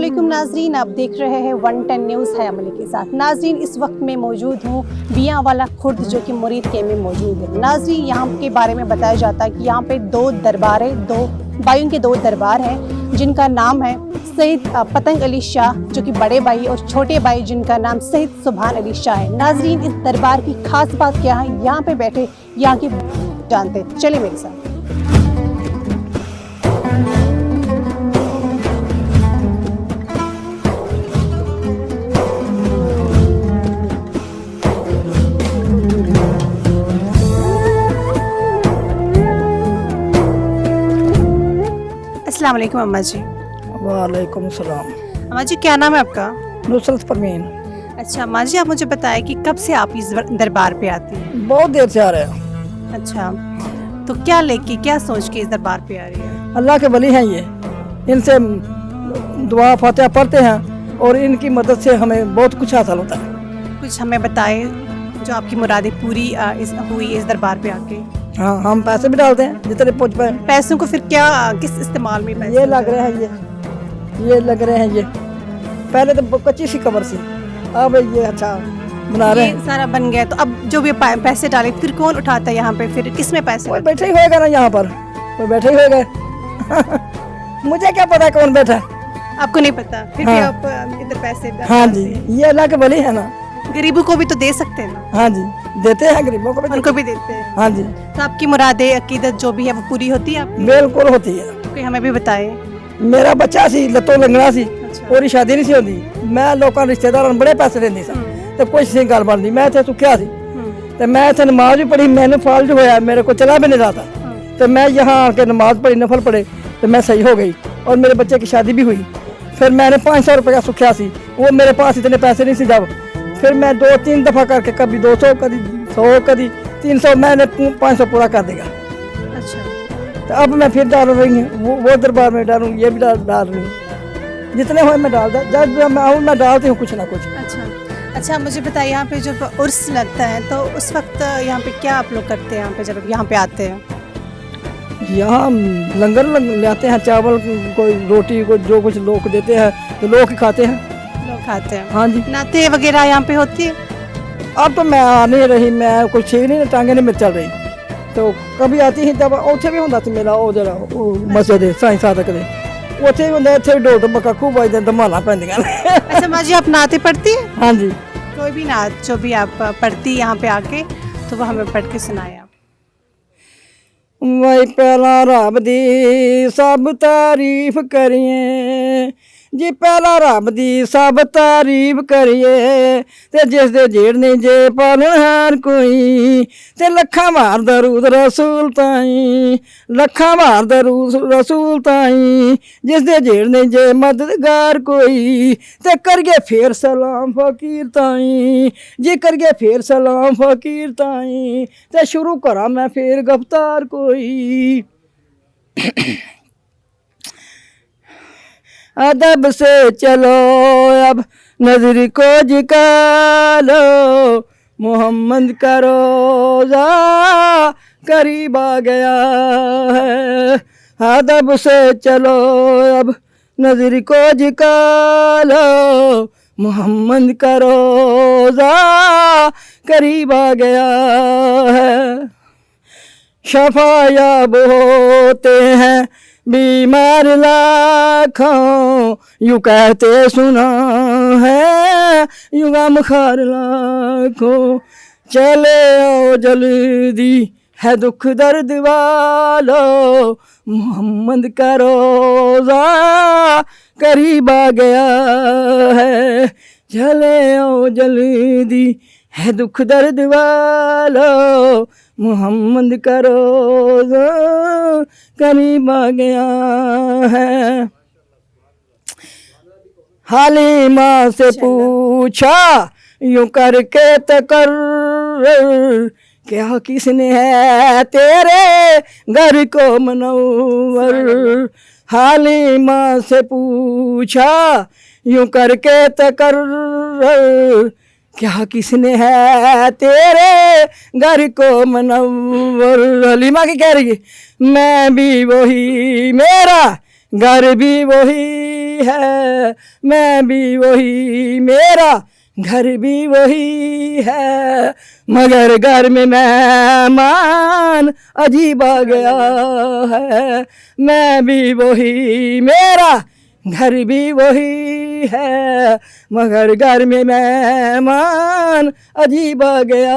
अस्सलामुअलैकुम नाजरीन, आप देख रहे हैं 110 न्यूज़ है अमली के साथ। नाजरीन, इस वक्त मैं मौजूद हूँ बियांवाला खुर्द जो कि मुरीद के में मौजूद है। नाजरीन, यहाँ के बारे में बताया जाता है कि यहाँ पे दो दरबार है, दो भाइयों के दो दरबार हैं जिनका नाम है सईद पतंग अली शाह जो कि बड़े भाई, और छोटे भाई जिनका नाम सईद सुभान अली शाह है। नाजरीन, इस दरबार की खास बात क्या है, यहाँ पे बैठे यहाँ की जानते। चले मेरे साथ। अस्सलाम वालेकुम अम्मा जी। वालेकुम सलाम। अम्मा जी, क्या नाम है आपका? नुसरत परवीन। अच्छा अम्मा जी, आप मुझे बताएं कि कब से आप इस दरबार पे आती हैं? बहुत देर से आ रहे हैं। अच्छा, तो क्या लेके, क्या सोच के इस दरबार पे आ रही है? अल्लाह के वली हैं ये, इनसे दुआ फातिहा पढ़ते हैं और इनकी मदद से हमें बहुत कुछ हासिल होता है। कुछ हमें बताएं जो आपकी मुरादें पूरी हुई इस दरबार पे आके। हाँ, हम पैसे भी डालते हैं जितने पहुँच पाए। पैसों को फिर क्या, किस इस्तेमाल में पैसे? ये लग रहे हैं, ये लग रहे हैं। ये पहले तो कच्ची सी कब्र थी, अब ये अच्छा बना रहे ये हैं। सारा बन गया, तो अब जो भी पैसे डाले फिर कौन उठाता है यहाँ पे? फिर किस में पैसे? कोई बैठे ही होएगा ना यहाँ पर, कोई बैठे ही होएगा। मुझे क्या पता कौन बैठा है। आपको नहीं पता, फिर भी हाँ। आप इधर पैसे हाँ जी, ये अल्लाह के वली है ना। गरीबों को भी तो दे सकते हैं ना? हाँ जी, देते हैं गरीबों को भी। उनको भी देते हैं। हाँ जी, तो आपकी मुरादें, अकीदत जो भी है वो पूरी होती है आपकी? बिल्कुल होती है। कोई हमें भी बताए। मेरा बच्चा सी लत्तों लंगड़ा सी, अच्छा। और शादी नहीं सी होती। मैं लोगों रिश्तेदारों बड़े पैसे देंदी सा, तो कुछ सी गल बनती। मैं इतने सुखिया सी, तो मैं इतने नमाज भी पढ़ी, मैंने फाल्ट होया, मेरे को चला भी नहीं जाता। तो मैं यहाँ आके नमाज पढ़ी, नफल पढ़े, तो मैं सही हो गई और मेरे बच्चे की शादी भी हुई। फिर मैंने 500 रुपया सुखिया सी, वो मेरे पास इतने पैसे नहीं सी जब। फिर मैं 2-3 दफ़ा करके कभी 200, कभी 100, कभी 300, मैंने 500 पूरा कर देगा। अच्छा, तो अब मैं फिर डाल रही हूँ, वो दरबार में डालूँ, ये भी डाल रही हूँ। जितने हुए मैं डाल दे, जब मैं आऊँ मैं डालती हूँ कुछ ना कुछ। अच्छा मुझे बताइए, यहाँ पे जब उर्स लगता है तो उस वक्त यहाँ पे क्या आप लोग करते हैं? यहाँ पे जब यहाँ पे आते हैं, यहाँ लंगर ले आते हैं, चावल, कोई रोटी, कोई जो कुछ लोग देते हैं तो लोग ही खाते हैं। लोग खाते हैं। हाँ जी। नाते वगैरह यहाँ पे होती है? अब तो मैं आ नहीं रही, मैं कुछ ठीक नहीं, टांगे नहीं में चल रही, तो कभी आती ही तब उत्थे भी होंदा सी मेरा वो जरा मस्जिद है साईं सादक दे, उत्थे भी होंदा, इत्थे ढोल ढमक्का खूब बजदे, धमाला पैंदियां। अच्छा माँ जी, आप नाते पढ़ती है? हाँ जी। कोई भी नात जो भी आप पढ़ती यहाँ पे आके तो वो हमें पढ़ के सुनाए आप। वही पहला रब दी सब तारीफ करिए जी, पहला रब दी सब तारीफ करिए, ते जिस दे जेड़ नहीं जे पालनहार कोई, ते लखा मार दरूद रसूल ताई, लखा मार दरूद रसूल ताई, जिस दे जेड़ नहीं जे मददगार कोई, ते करगे फिर सलाम फकीर ताई जी, करगे फिर सलाम फकीर ताई, ते शुरू करा मैं फिर गिरफ्तार कोई। अदब से चलो अब नजर को झुका लो, मोहम्मद का रोज़ा करीब आ गया है। अदब से चलो अब नजर को झुका लो, मोहम्मद का रोज़ा करीब आ गया है। शफायाब होते हैं बीमार लाखों, यूं कहते सुना है यूं गमखार लाखों, चले आओ जल्दी है दुख दर्द वालों, मोहम्मद का रोज़ा करीब आ गया है। चले आओ जल्दी है दुख दर्द वालों, मोहम्मद का रोज़ा करीब आ गया है। हालिमा से पूछा यूं करके तकर्रर, क्या किसने है तेरे घर को मनव्वर। हालिमा से पूछा यूं करके तकर्रर, क्या किसने है तेरे घर को मनव्वर। हलीमा की कह रही है, मैं भी वही, मेरा घर भी वही, है, मैं भी वही, मेरा घर भी वही है, मगर घर में मेहमान अजीब आ गया है। मैं भी वही, मेरा घर भी वही है, मगर घर में मेहमान अजीब आ गया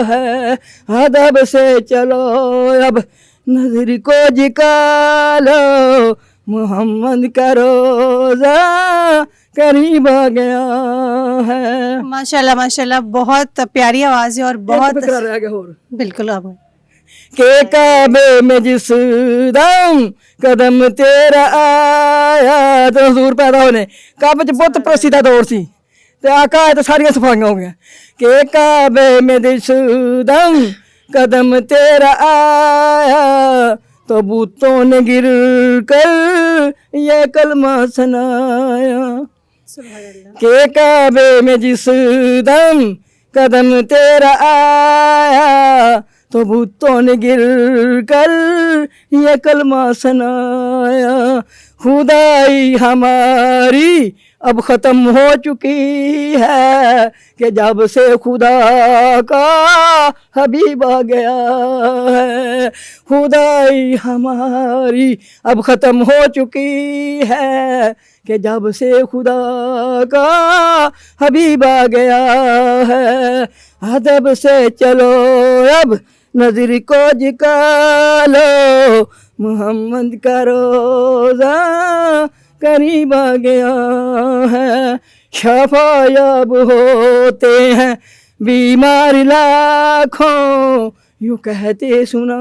है। अदब से चलो अब नजर को झुका लो, मोहम्मद का रोज़ा करीब आ गया है। माशाल्लाह माशाल्लाह, बहुत प्यारी आवाज़ है और बहुत रह गया और बिल्कुल अब के काबे में जिस दम कदम तेरा आया, तो हजूर पैदा होने काबे च बहुत प्रसिद्ध दौर सी ते आका आए तो सारियां सफाइयां हो गया। के काबे में जिस दम कदम तेरा आया, तो बूतों ने गिर कर ये कलमा सुनाया। के काबे में जिस दम कदम तेरा आया, तो बूतों ने गिर कर ये कलमा सुनाया। खुदाई हमारी अब ख़त्म हो चुकी है, कि जब से खुदा का हबीब आ गया है। खुदाई हमारी अब ख़त्म हो चुकी है, कि जब से खुदा का हबीब आ गया है। अदब से चलो अब नजर को झुका लो, मोहम्मद का रोज़ा करीब आ गया है। शफायाब होते हैं बीमार लाखों, यूँ कहते सुना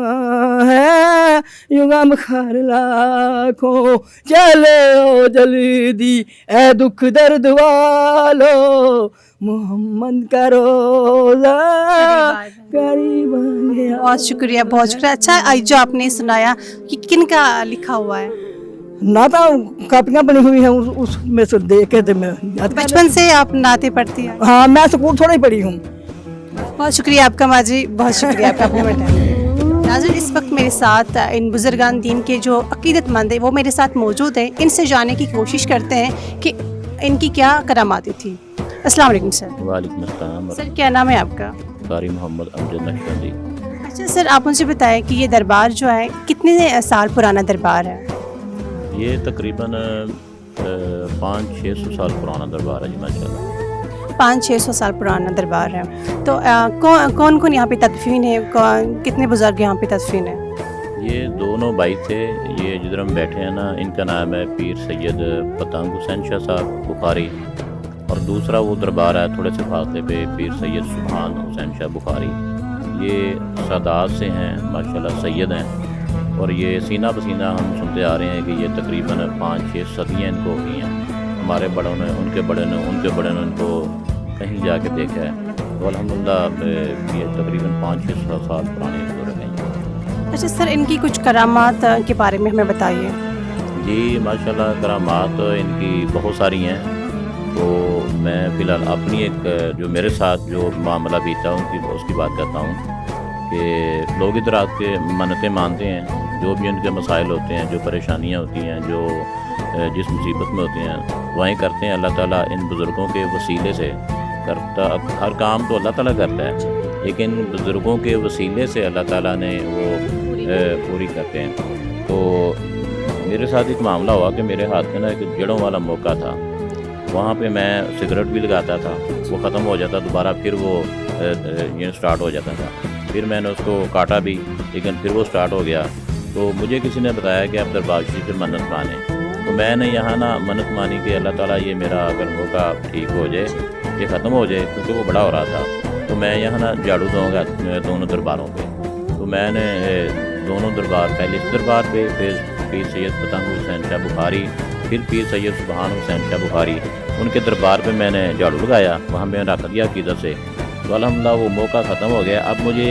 है यूँ गमखार लाखों। चले ओ जल्दी ए दुख दर्द वालो, मोहम्मद का रोज़ा करीब आ गया। बहुत शुक्रिया बहुत शुक्रिया। अच्छा, जो आपने सुनाया कि किन का लिखा हुआ है? ना तो कापियाँ बनी हुई हैं उसमें से देख के तो मैं याद कर- बचपन से आप नाते पढ़ती हैं? हाँ, मैं स्कूल थोड़ा ही पढ़ी हूँ। बहुत शुक्रिया आपका माजी, बहुत शुक्रिया आपका अपने बताया। नाज़रीन, इस वक्त मेरे साथ इन बुजुर्गान दीन के जो अकीदतमंद है वो मेरे साथ मौजूद हैं। इनसे जानने की कोशिश करते हैं कि इनकी क्या करामाती थी। अस्सलाम वालेकुम सर। वालेकुम अस्सलाम। सर, क्या नाम है आपका? कारी मोहम्मद अमजद नक्शबंदी। अच्छा सर, आप मुझे बताएं कि ये दरबार जो है कितने साल पुराना दरबार है? ये तकरीबन 500-600 साल पुराना दरबार है जी माशाल्लाह। 500-600 साल पुराना दरबार है। तो कौन कौन यहाँ पे तदफीन है? कितने बुजुर्ग यहाँ पे तदफीन है? ये दोनों भाई थे, ये जिधर हम बैठे हैं ना, इनका नाम है पीर सैयद पतंग हुसैन शाह साहब बुखारी, और दूसरा वो दरबार है थोड़े से फासले पे पीर सैयद सुभान हुसैन शाह बुखारी। ये सादात से हैं माशाल्लाह, सैयद हैं, और ये सीना पसीना हम सुनते आ रहे हैं कि ये तकरीबन 5-6 सदियाँ इनको हो गई हैं। हमारे बड़ों ने, उनके बड़े ने, उनके बड़े ने इनको कहीं जाके देखा है। तो अल्हम्दुलिल्लाह ये तकरीबन 500-600 साल पुराने बुजुर्ग हैं। अच्छा सर, इनकी कुछ करामात के बारे में हमें बताइए। जी माशाल्लाह, करामात इनकी बहुत सारी हैं। तो मैं फ़िलहाल अपनी एक जो मेरे साथ जो मामला बीता उसकी बात करता हूँ कि लोग इधर आके मन्नतें मानते हैं, जो भी उनके मसाइल होते हैं, जो परेशानियाँ होती हैं, जो जिस मुसीबत में होते हैं वहीं करते हैं। अल्लाह ताला इन बुज़ुर्गों के वसीले से करता, हर काम तो अल्लाह ताला करता है, लेकिन बुज़ुर्गों के वसीले से अल्लाह ताला ने वो पूरी करते हैं। तो मेरे साथ एक मामला हुआ कि मेरे हाथ में ना एक जड़ों वाला मौका था। वहाँ पे मैं सिगरेट भी लगाता था, वो ख़त्म हो जाता, दोबारा फिर वो ये स्टार्ट हो जाता था। फिर मैंने उसको काटा भी, लेकिन फिर वो स्टार्ट हो गया। तो मुझे किसी ने बताया कि आप दरबार शरीफ से मन्नत माने। तो मैंने यहाँ ना मन्नत मानी कि अल्लाह ताला ये मेरा अगर मौका ठीक हो जाए, ये ख़त्म हो जाए, क्योंकि वो बड़ा हो रहा था। तो मैं यहाँ ना झाड़ू दूँगा दोनों दरबारों पे। तो मैंने दोनों दरबार, पहले इस दरबार पे, फिर पीर सैयद पतंग हुसैन शाह बुखारी, फिर पीर सैयद सुभान हुसैन शाह बुखारी, उनके दरबार पे मैंने झाड़ू लगाया, वहाँ मैंने रख दिया अक़ीदत से। तो अल्हम्दुलिल्लाह वो मौका ख़त्म हो गया। अब मुझे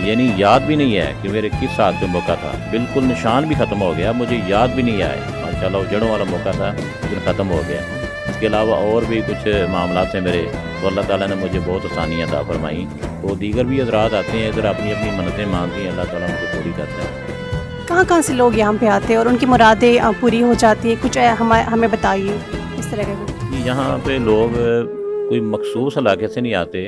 यानी याद भी नहीं है कि मेरे किस साल पे मौका था, बिल्कुल निशान भी ख़त्म हो गया, मुझे याद भी नहीं आया। माशाल्लाह वो जड़ों वाला मौका था, लेकिन ख़त्म हो गया। इसके अलावा और भी कुछ मामला थे मेरे, तो अल्लाह ताला ने मुझे बहुत आसानियाँ अता फरमाई। तो दीगर भी हज़रात आते हैं इधर, अपनी अपनी मन्नतें मानती हैं, अल्लाह ताला उनको पूरी करता है। कहाँ से लोग यहाँ पे आते हैं और उनकी मुरादें पूरी हो जाती है? कुछ हमें बताइए इस तरह का। यहाँ पे लोग कोई मखसूस इलाके से नहीं आते,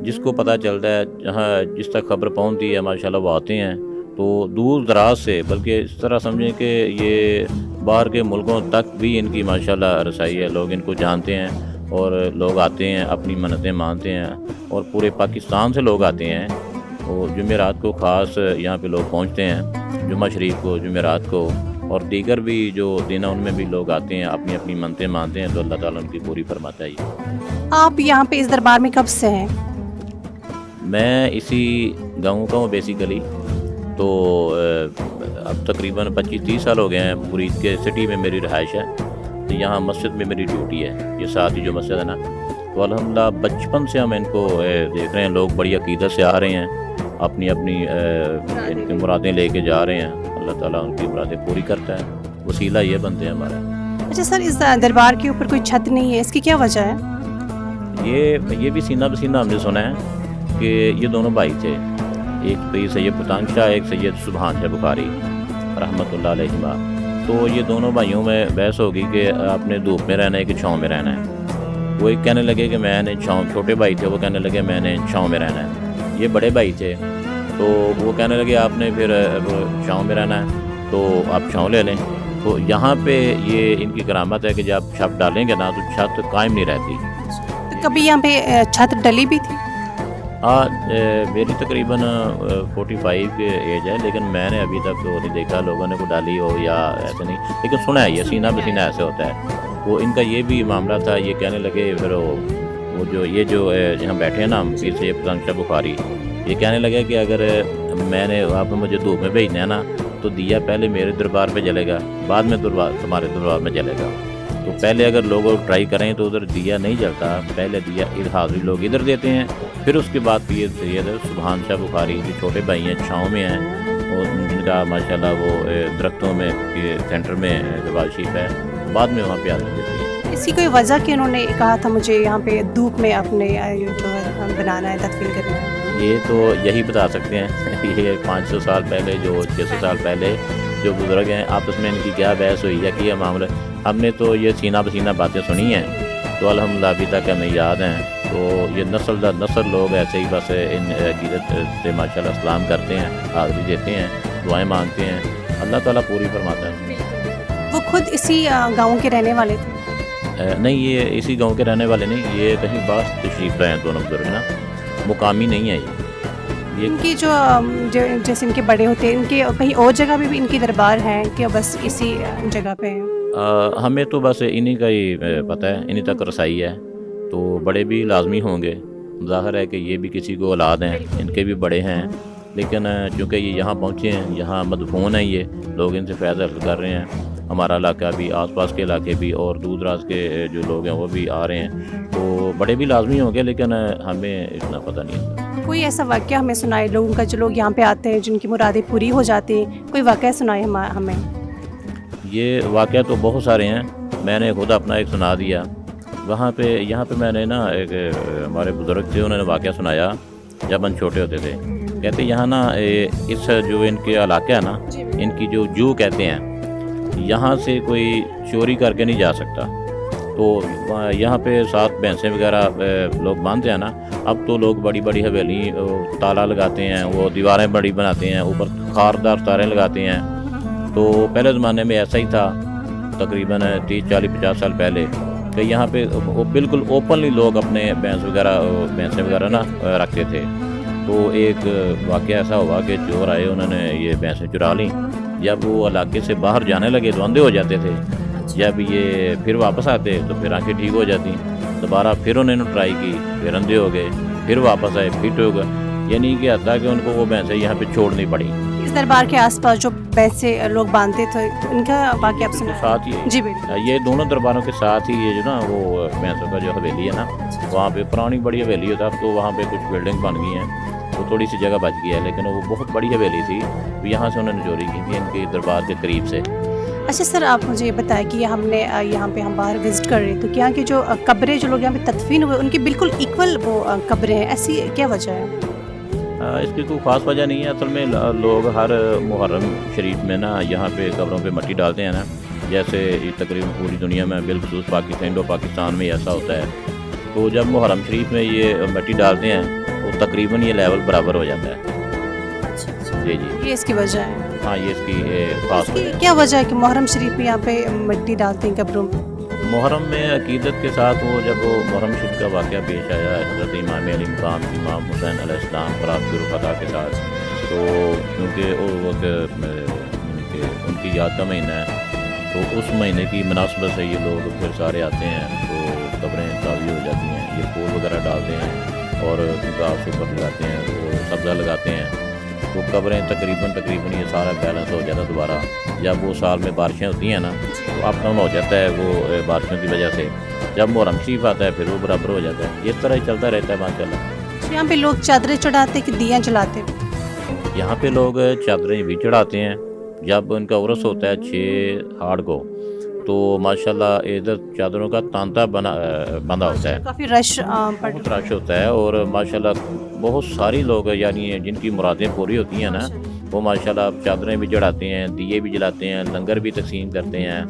जिसको पता चलता है जहाँ जिस तक खबर पहुँचती है माशाल्लाह वो आते हैं। तो दूर दराज से, बल्कि इस तरह समझें कि ये बाहर के मुल्कों तक भी इनकी माशाल्लाह रसाई है, लोग इनको जानते हैं और लोग आते हैं, अपनी मन्नतें मानते हैं और पूरे पाकिस्तान से लोग आते हैं। और जुमेरात को ख़ास यहाँ पे लोग पहुँचते हैं, जुम्मा शरीफ को, जुमेरात को, और दीगर भी जो दिन है उनमें भी लोग आते हैं, अपनी अपनी मन्नतें मानते हैं, तो अल्लाह ताला उनकी पूरी फरमाता है। आप यहाँ पे इस दरबार में कब से हैं? मैं इसी गाँव का हूँ बेसिकली, तो अब तकरीबन 25-30 साल हो गए हैं। मुरीद के सिटी में मेरी रहाइश है, तो यहाँ मस्जिद में मेरी ड्यूटी है, ये साथ ही जो मस्जिद है ना। तो अल्हम्दुलिल्लाह बचपन से हम इनको देख रहे हैं, लोग बड़ी अकीदत से आ रहे हैं, अपनी अपनी इनकी मुरादें लेके जा रहे हैं। अल्लाह ताला उनकी मुरादें पूरी करता है, वसीला ये बनते हैं हमारा। अच्छा सर, इस दरबार के ऊपर कोई छत नहीं है, इसकी क्या वजह है? ये भी सीना बसीना हमने सुना है कि ये दोनों भाई थे, एक तो सैयद पुतांग शाह, एक सैयद सुभान शाह बुखारी रहमतुल्लाह अलैहिमा। तो ये दोनों भाइयों में बहस होगी कि आपने धूप में रहना है कि छाँव में रहना है। वो एक कहने लगे कि मैंने छाँव, छोटे भाई थे वो कहने लगे मैंने छाँव में रहना है। ये बड़े भाई थे तो वो कहने लगे आपने फिर छाँव में रहना है तो आप छाँव ले लें। तो यहाँ पे ये इनकी करामत है कि जब छत डालेंगे ना तो छत कायम नहीं रहती। तो कभी यहाँ पे छत डली भी थी? हाँ, मेरी तकरीबन 45 की एज है, लेकिन मैंने अभी तक तो नहीं देखा लोगों ने को डाली हो या ऐसे नहीं, लेकिन सुना है ये सीना बसीना ऐसे होता है। वो इनका ये भी मामला था, ये कहने लगे फिर वो जो ये जो यहाँ बैठे हैं ना पीर से पुतांग शाह बुखारी, ये कहने लगे कि अगर मैंने आप मुझे धूप में भेजना है ना तो दिया पहले मेरे दरबार पे जलेगा, बाद में तुम्हारे दरबार में जलेगा। तो पहले अगर लोग ट्राई करें तो उधर दिया नहीं जलता, पहले दिया हाजिरी लोग इधर देते हैं, फिर उसके बाद फिर सैयद सुभान शाह बुखारी जो छोटे भाई हैं छाँव में हैं और जिनका माशाल्लाह वो दरख्तों में सेंटर में दरबार शरीफ है, बाद में वहाँ पे आदमी देती है। इसकी कोई वजह कि उन्होंने कहा था मुझे यहाँ पे धूप में अपने जो है बनाना है, तदफीन करना है? ये तो यही बता सकते हैं ये 500 साल पहले जो 600 साल पहले जो बुजुर्ग हैं आपस में इनकी क्या बहस हुई है कि यह मामला, हमने तो ये सीना बसीना बातें सुनी हैं, तो अल्हम्दुलिल्लाह अभी तक हमें याद हैं। तो ये नस्ल दर नस्ल लोग ऐसे ही बस इन अकीदत से माशाल्लाह सलाम करते हैं, हाज़िरी देते हैं, दुआएं मांगते हैं, अल्लाह ताला पूरी फरमाता है। वो खुद इसी गाँव के रहने वाले थे? नहीं, ये इसी गांव के रहने वाले नहीं, ये कहीं बाहर तशरीफ़ लाए हैं दोनों बुजुर्ग ना, मुकामी नहीं है ये। इनकी जो जैसे इनके बड़े होते हैं, इनके कहीं और जगह भी इनकी दरबार हैं कि बस इसी जगह पे हैं? हमें तो बस इन्हीं का ही पता है, इन्हीं तक रसाई है, तो बड़े भी लाजमी होंगे, ज़ाहिर है कि ये भी किसी को औलाद हैं, इनके भी बड़े हैं, लेकिन चूँकि ये यहाँ पहुँचे हैं, यहाँ मदफून हैं, ये लोग इनसे फ़ायदा हासिल कर रहे हैं। हमारा इलाका भी, आसपास के इलाके भी और दूर दराज के जो लोग हैं वो भी आ रहे हैं, तो बड़े भी लाजमी होंगे, लेकिन हमें इतना पता नहीं है। कोई ऐसा वाक़या हमें सुनाए लोगों का, जो लोग यहाँ पे आते हैं जिनकी मुरादें पूरी हो जाती हैं, कोई वाक़या सुनाए हमें? ये वाक़या तो बहुत सारे हैं, मैंने खुद अपना एक सुना दिया। वहाँ पे यहाँ पे मैंने ना एक हमारे बुज़ुर्ग थे, उन्होंने वाक़या सुनाया जब हम छोटे होते थे। कहते यहाँ ना इस जो इनके इलाका है ना, इनकी जो जू कहते हैं, यहाँ से कोई चोरी करके नहीं जा सकता। तो यहाँ पे 7 भैंसें वगैरह लोग बांधते हैं ना, अब तो लोग बड़ी बड़ी हवेली ताला लगाते हैं, वो दीवारें बड़ी बनाते हैं, ऊपर खारदार तारें लगाते हैं। तो पहले ज़माने में ऐसा ही था, तकरीबन 30, 40, 50 साल पहले, कि यहाँ पे वो बिल्कुल ओपनली लोग अपने भैंसें वगैरह ना रखते थे। तो एक वाक़या ऐसा हुआ कि चोर आए, उन्होंने ये भैंसें चुरा लीं। जब वो इलाके से बाहर जाने लगे तो अंधे हो जाते थे, जब ये फिर वापस आते तो फिर आंखें ठीक हो जाती। दोबारा फिर उन्होंने ट्राई की, फिर अंधे हो गए, फिर वापस आए, फिट हो गए, यानी कि हत्ता कि उनको वो भैंसें यहाँ पे छोड़नी पड़ी। इस दरबार के आसपास जो भैंसे लोग बांधते थे, उनका वाक़या आप सुना? साथ ही जी बिल्कुल, ये दोनों दरबारों के साथ ही ये जो ना वो भैंसों का जो हवेली है ना, वहाँ पे पुरानी बड़ी हवेली होता, अब तो वहाँ पे कुछ बिल्डिंग बन गई हैं, तो थोड़ी सी जगह बच गई है, लेकिन वो बहुत बड़ी हवेली थी, तो यहाँ से उन्होंने चोरी की थी इनके दरबार के करीब से। अच्छा सर, आप मुझे ये बताएं कि हमने यहाँ पे हम बाहर विज़िट कर रहे हैं, तो यहाँ की जो कब्रें जो लोग यहाँ पे तदफीन हुए उनकी बिल्कुल इक्वल वो कब्रें हैं, ऐसी क्या वजह है? اس کی کوئی خاص وجہ نہیں ہے. اصل میں لوگ ہر محرم شریف میں نا یہاں پہ قبروں پہ مٹی ڈالتے ہیں نا, جیسے تقریباً پوری دنیا میں بالخصوص انڈو پاکستان میں ایسا ہوتا ہے. تو جب محرم شریف میں یہ مٹی ڈالتے ہیں تو تقریباً یہ لیول برابر ہو جاتا ہے. جی جی, یہ اس کی وجہ ہے. ہاں یہ اس کی خاص وجہ ہے. کیا وجہ ہے کہ محرم شریف میں یہاں پہ مٹی ڈالتے ہیں قبروں میں؟ محرم میں عقیدت کے ساتھ جب وہ محرم شریف کا واقعہ پیش آیا حضرت امام علی مقام امام حسین علیہ السلام پر آپ کی رفقا کے ساتھ, تو کیونکہ وہ وقت کہ ان کی یاد کا مہینہ ہے, تو اس مہینے کی مناسبت سے یہ لوگ پھر سارے آتے ہیں, تو قبریں تازی ہو جاتی ہیں, یہ پھول وغیرہ ڈالتے ہیں اور گھاس اوپر لگاتے ہیں, وہ سبزہ لگاتے ہیں, تو قبریں تقریباً یہ سارا بیلنس ہو جاتا ہے دوبارہ. جب وہ سال میں بارشیں ہوتی ہیں نا تو اپ ڈاؤن ہو جاتا ہے وہ بارشوں کی وجہ سے. جب محرم شریف آتا ہے پھر وہ برابر ہو جاتا ہے. اس طرح ہی چلتا رہتا ہے ماشاء اللہ. یہاں پہ لوگ چادریں چڑھاتے کہ دیاں جلاتے؟ یہاں پہ لوگ چادریں بھی چڑھاتے ہیں. جب ان کا عرس ہوتا ہے 6 ہاڑ کو, تو ماشاءاللہ ادھر چادروں کا تانتا بندہ ہوتا ہے, کافی رش بہت رش ہوتا ہے, اور ماشاءاللہ بہت ساری لوگ یعنی جن کی مرادیں پوری ہوتی ہیں نا وہ ماشاءاللہ چادریں بھی چڑھاتے ہیں, دیے بھی جلاتے ہیں, لنگر بھی تقسیم کرتے ہیں,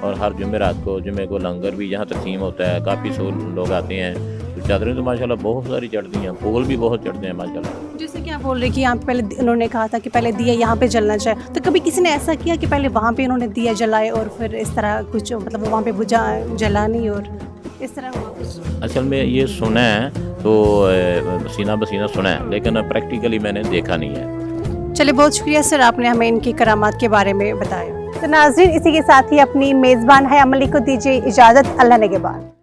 اور ہر جمعرات کو جمعے کو لنگر بھی یہاں تقسیم ہوتا ہے. کافی لوگ آتے ہیں, تو چادریں تو ماشاءاللہ بہت ساری چڑھتی ہیں, پھول بھی بہت چڑھتے ہیں ماشاءاللہ. جیسے کہ آپ بول رہے کہ یہاں پہ پہلے انہوں نے کہا تھا کہ پہلے دیا یہاں پہ جلنا چاہے, تو کبھی کسی نے ایسا کیا کہ پہلے وہاں پہ انہوں نے دیا جلائے اور پھر اس طرح کچھ مطلب وہاں پہ بجھا جلا نہیں اور اس طرح ہوا کچھ؟ اصل میں یہ سنا ہے تو سینہ بسینہ سنا ہے, لیکن پریکٹیکلی میں نے دیکھا نہیں ہے. چلے بہت شکریہ سر, آپ نے ہمیں ان کی کرامات کے بارے میں بتایا. تو ناظرین اسی کے ساتھ ہی اپنی میزبان ہے عملی کو دیجیے اجازت. اللہ نگہبان.